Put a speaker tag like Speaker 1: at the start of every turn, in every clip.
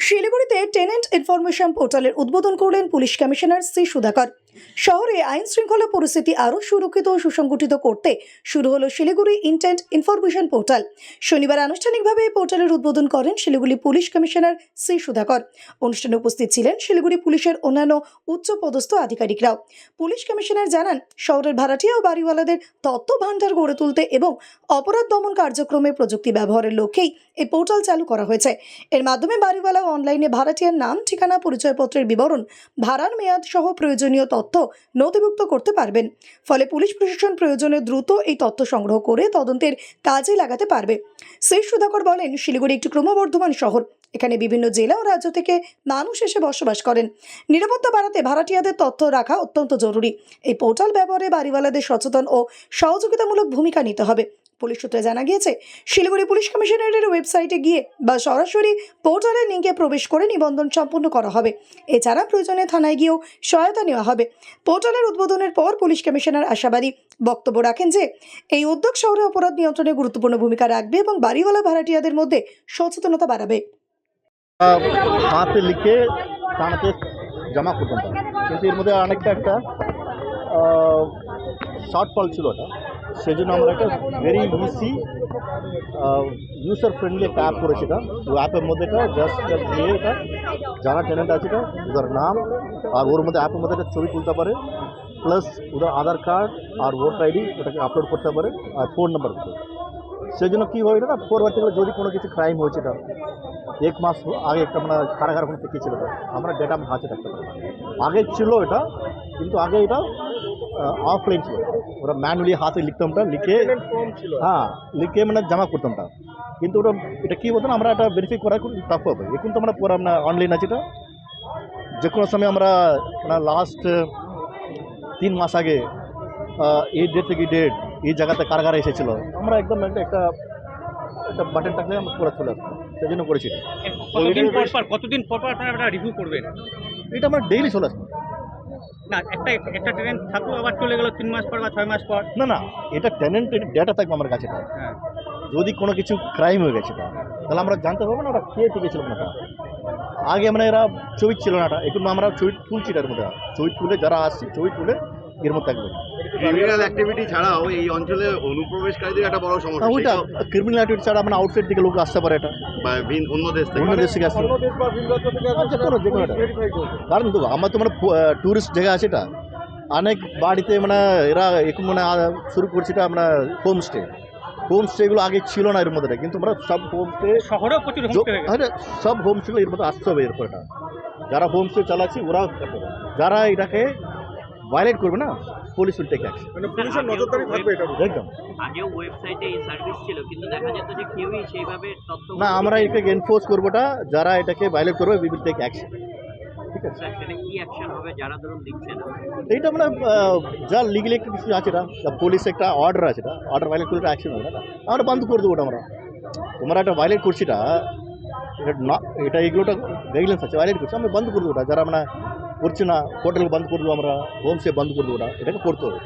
Speaker 1: শিলিগুড়িতে tenant information পোর্টালের উদ্বোধন করলেন পুলিশ কমিশনার সি সুধাকর। শহরে আইন শৃঙ্খলা পরিস্থিতি আরও সুরক্ষিত ও সুসংগঠিত করতে শুরু হলো শিলিগুড়ি ইন্টেন্ট ইনফরমেশন পোর্টাল। শনিবার আনুষ্ঠানিকভাবে এই পোর্টালের উদ্বোধন করেন Siliguri police commissioner C Sudhakar. অনুষ্ঠানে উপস্থিত ছিলেন শিলিগুড়ি পুলিশের অন্যান্য উচ্চপদস্থ আধিকারিকরাও। পুলিশ কমিশনার জানান, শহরের ভাড়াটিয়া ও বাড়িওয়ালাদের তথ্য ভাণ্ডার গড়ে তুলতে এবং অপরাধ দমন কার্যক্রমে প্রযুক্তি ব্যবহারের লক্ষ্যেই এই পোর্টাল চালু করা হয়েছে। এর মাধ্যমে বাড়িওয়ালা অনলাইনে ভাড়াটিয়ার নাম, ঠিকানা, পরিচয়পত্রের বিবরণ, ভাড়ার মেয়াদ সহ প্রয়োজনীয় তথ্য নথিভুক্ত করতে পারবেন। ফলে পুলিশ প্রশাসন প্রয়োজনে দ্রুত এই তথ্য সংগ্রহ করে তদন্তের কাজে লাগাতে পারবে। শ্রী সুধাকর বলেন, শিলিগুড়ি একটি ক্রমবর্ধমান শহর। এখানে বিভিন্ন জেলা ও রাজ্য থেকে মানুষ এসে বসবাস করেন। নিরাপত্তা বাড়াতে ভাড়াটিয়াদের তথ্য রাখা অত্যন্ত জরুরি। এই পোর্টাল ব্যবহারে বাড়িওয়ালাদের সচেতন ও সহযোগিতামূলক ভূমিকা নিতে হবে। পুলিশ সূত্রে জানা গিয়েছে, শিলিগুড়ি পুলিশ কমিশনারের ওয়েবসাইটে গিয়ে বা সরাসরি পোর্টালের লিঙ্কে প্রবেশ করে নিবন্ধন সম্পন্ন করা হবে। এছাড়া প্রয়োজনে থানায় গিয়েও সহায়তা নেওয়া হবে। পোর্টালের উদ্বোধনের পর পুলিশ কমিশনার আশাবাদী বক্তব্য রাখেন যে এই উদ্যোগ শহরে অপরাধ নিয়ন্ত্রণে গুরুত্বপূর্ণ ভূমিকা রাখবে এবং বাড়িওয়ালা ভাড়াটিয়াদের মধ্যে সচেতনতা বাড়াবে।
Speaker 2: হাতে লিখে থানাতে জমা করতাম, কিন্তু এর মধ্যে অনেকটা একটা শর্টফল ছিল। ওটা সেই জন্য আমরা একটা ভেরি ইজি ইউজার ফ্রেন্ডলি একটা অ্যাপ করেছি। এটা ওই অ্যাপের মধ্যে এটা জাস্ট গিয়ে এটা যারা টেনেন্ট আছে এটা ওদের নাম আর ওর মধ্যে অ্যাপের মধ্যে একটা ছবি তুলতে পারে, প্লাস ওদের আধার কার্ড আর ভোটার আইডি ওটাকে আপলোড করতে পারে আর ফোন নাম্বার করতে। সেই জন্য কী হয় না, পরবর্তীকালে যদি কোনো কিছু ক্রাইম হয়েছে এটা 1 মাস আগে একটা মানে কারাগার কোনো থেকে ছিল, আমরা ডেটা হাতে রাখতে পারি। আগে ছিল এটা, কিন্তু আগে এটা অফলাইন ছিল। ওরা ম্যানুয়ালি হাতে লিখতামটা, লিখে লিখে মানে জমা করতামটা। কিন্তু ওটা এটা কী বলতো না, আমরা এটা ভেরিফাই করা খুব টাফ হবে। এখন তো আমরা পুরো আমরা অনলাইন আছে। এটা যে কোনো সময় আমরা মানে লাস্ট 3 মাস আগে এই ডেট থেকে ডেট এই জায়গাতে কারাগারে এসেছিল, আমরা একদম একটা একটা বাটন টাকলে আমরা পুরো চলে আসতাম। সেই জন্য করেছি।
Speaker 3: কতদিন পর আপনারা রিভিউ করবেন?
Speaker 2: এটা আমরা ডেইলি চলে আসতাম।
Speaker 3: না, একটা ট্রেন থাকলো আবার চলে গেল 3 মাস পর বা 6 মাস পর।
Speaker 2: না, এটা টেনেন্টের ডেটা থাকবে আমার কাছে।
Speaker 3: হ্যাঁ,
Speaker 2: যদি কোনো কিছু ক্রাইম হয়ে গেছে তাহলে আমরা জানতে পারবো না ওরা কে থেকে ছিল না। আগে মানে এরা ছবি ছিল না, এখন আমরা ছবি তুলছি। এটার মধ্যে ছবি তুলে যারা আসছে ছবি তুলে এর মধ্যে থাকবে।
Speaker 4: ক্রিমিনাল অ্যাক্টিভিটি ছাড়াও এই অঞ্চলে অনুপ্রবেশকারীদের একটা বড় সমস্যা।
Speaker 2: ওইটা ক্রিমিনাল অ্যাক্টিভিটি ছাড়া মানে আউটসাইড থেকে লোক আসতে পারে, এটা
Speaker 4: বা অন্য দেশ
Speaker 2: থেকে আসতে পারে। কারণ তো আমার তো মানে ট্যুরিস্ট জায়গা আছে। এটা অনেক বাড়িতে মানে এরা এখন মানে শুরু করছে এটা আমরা হোমস্টেগুলো আগে ছিল না এর মধ্যে, কিন্তু আমরা সব হোমস্টে
Speaker 3: শহরেও প্রচুর
Speaker 2: সব হোমস্টেগুলো এর মধ্যে আসতে হবে। এরপর এটা যারা হোমস্টে চালাচ্ছে ওরা, যারা এটাকে ভায়োলেট করবে না, পুলিশ উইল টেক অ্যাকশন।
Speaker 4: মানে পুলিশের নজরদারি থাকবে এটা
Speaker 2: একদম।
Speaker 5: আগেও ওয়েবসাইটে এই সার্ভিস ছিল, কিন্তু দেখা যেত যে কেউই সেইভাবে তথ্য
Speaker 2: না, আমরা এটাকে এনফোর্স করবো, যারা এটাকে ভায়োলেট করবে উই উইল টেক অ্যাকশন। ঠিক আছে,
Speaker 5: সেটা কি অ্যাকশন হবে যারা ধরুন দিচ্ছে না?
Speaker 2: এইটা মানে যা লিগাল একটা কিছু আছে, এটা পুলিশ একটা অর্ডার আছে, এটা অর্ডার ভায়োলেট করলে অ্যাকশন হবে না, আমরা বন্ধ করে দেবো। আমরা তোমরা একটা ভায়োলেট করছি, এটা এগুলোটা গাইডলাইন্স আছে, ভায়োলেট করছি আমরা বন্ধ করে দেবো। যারা আমরা করছি না, হোটেল বন্ধ করে দেবো, আমরা হোমস্টে বন্ধ করে দেবো, এটাকে করতে হবে।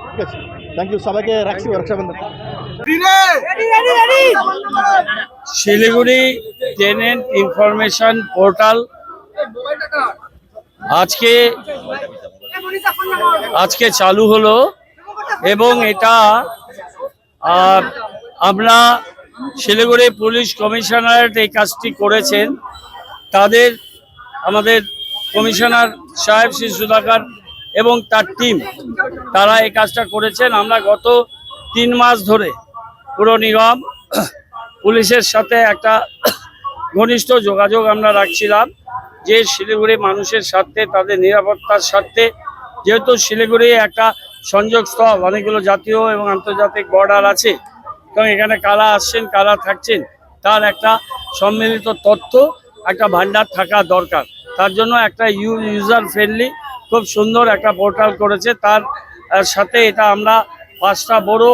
Speaker 2: ঠিক আছে, থ্যাংক ইউ, সবাইকে রাখছি। Rakshabandhan.
Speaker 6: Siliguri tenant information portal আজকে চালু হলো এবং এটা আমরা শিলিগুড়ি পুলিশ কমিশনারেট এই কাজটি করেছেন। আমাদের কমিশনার সাহেব শ্রী সুধাকর এবং তার টিম, তারা এই কাজটা করেছেন। আমরা গত 3 মাস ধরে পুর নিগম পুলিশের সাথে একটা ঘনিষ্ঠ যোগাযোগ আমরা রাখছিলাম, যে শিলিগুড়ি মানুষের স্বার্থে, তাদের নিরাপত্তার স্বার্থে, যেহেতু শিলিগুড়ি একটা সংযোগস্থল, অনেকগুলো জাতীয় এবং আন্তর্জাতিক বর্ডার আছে, এবং এখানে কারা আসছেন কারা থাকছেন তার একটা সম্মিলিত তথ্য, একটা ভান্ডার থাকা দরকার। তার জন্য একটা ইউজার ফ্রেন্ডলি খুব সুন্দর একটা পোর্টাল করেছে। তার সাথে এটা আমরা 5টা বড়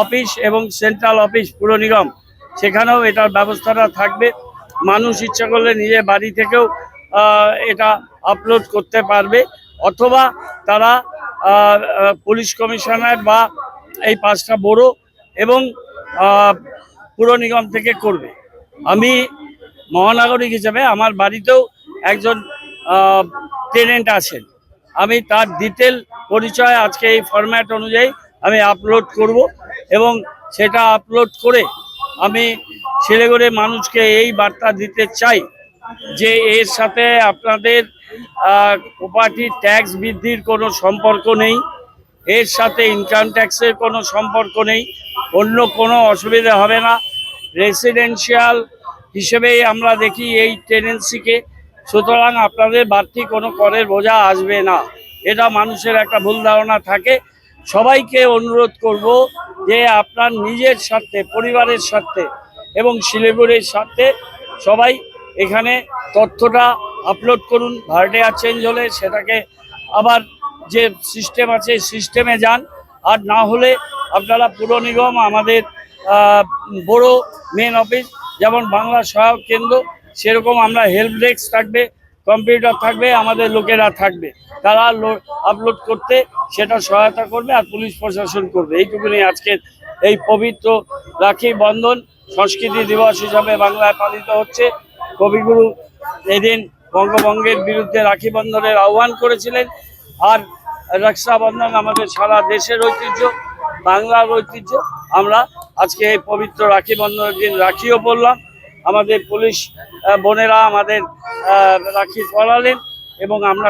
Speaker 6: অফিস এবং সেন্ট্রাল অফিস পুর নিগম, সেখানেও এটার ব্যবস্থাটা থাকবে। মানুষ ইচ্ছা করলে নিজের বাড়ি থেকেও এটা আপলোড করতে পারবে, অথবা তারা পুলিশ কমিশনার বা এই 5টা বড় এবং পুর নিগম থেকে করবে। আমি মহানাগরিক হিসেবে আমার বাড়িতেও একজন টেনেন্ট আছেন। আমি তার ডিটেল পরিচয় আজকে এই ফরম্যাট অনুযায়ী আমি আপলোড করব এবং সেটা আপলোড করে আমি শিলিগুড়ির মানুষকে এই বার্তা দিতে চাই যে এর সাথে আপনাদের প্রপার্টি ট্যাক্স বৃদ্ধির কোনো সম্পর্ক নেই, এর সাথে ইনকাম ট্যাক্সের কোনো সম্পর্ক নেই, অন্য কোনো অসুবিধা হবে না। রেসিডেন্সিয়াল হিসেবেই আমরা দেখি এই টেনেন্সিকে, সুতরাং আপনাদের বাড়তি কোনো করের বোঝা আসবে না, এটা মানুষের একটা ভুল ধারণা থাকে। সবাইকে অনুরোধ করব যে আপনার নিজের স্বার্থে, পরিবারের স্বার্থে এবং শিলিগুড়ির স্বার্থে সবাই এখানে তথ্যটা আপলোড করুন। ভাড়াটিয়া চেঞ্জ হলে সেটাকে আবার যে সিস্টেম আছে সিস্টেমে যান, আর না হলে আপনারা পুর নিগম, আমাদের বড় মেন অফিস যেমন বাংলা সহায়ক কেন্দ্র, সেরকম আমরা হেল্প ডেস্ক থাকবে, কম্পিউটার থাকবে, আমাদের লোকেরা থাকবে, তারা আপলোড করতে সেটা সহায়তা করবে আর পুলিশ প্রশাসন করবে। এইটুকুনি আজকে এই পবিত্র রাখি বন্ধন সংস্কৃতি দিবস হিসাবে বাংলায় পালিত হচ্ছে। কবিগুরু এদিন বঙ্গভঙ্গের বিরুদ্ধে রাখি বন্ধনের আহ্বান করেছিলেন, আর রক্ষাবন্ধন আমাদের সারা দেশের ঐতিহ্য, বাংলার ঐতিহ্য। আমরা আজকে এই পবিত্র রাখি বন্ধনের দিন রাখিও পরলাম, আমাদের পুলিশ বোনেরা আমাদের রাখি পরালেন এবং আমরা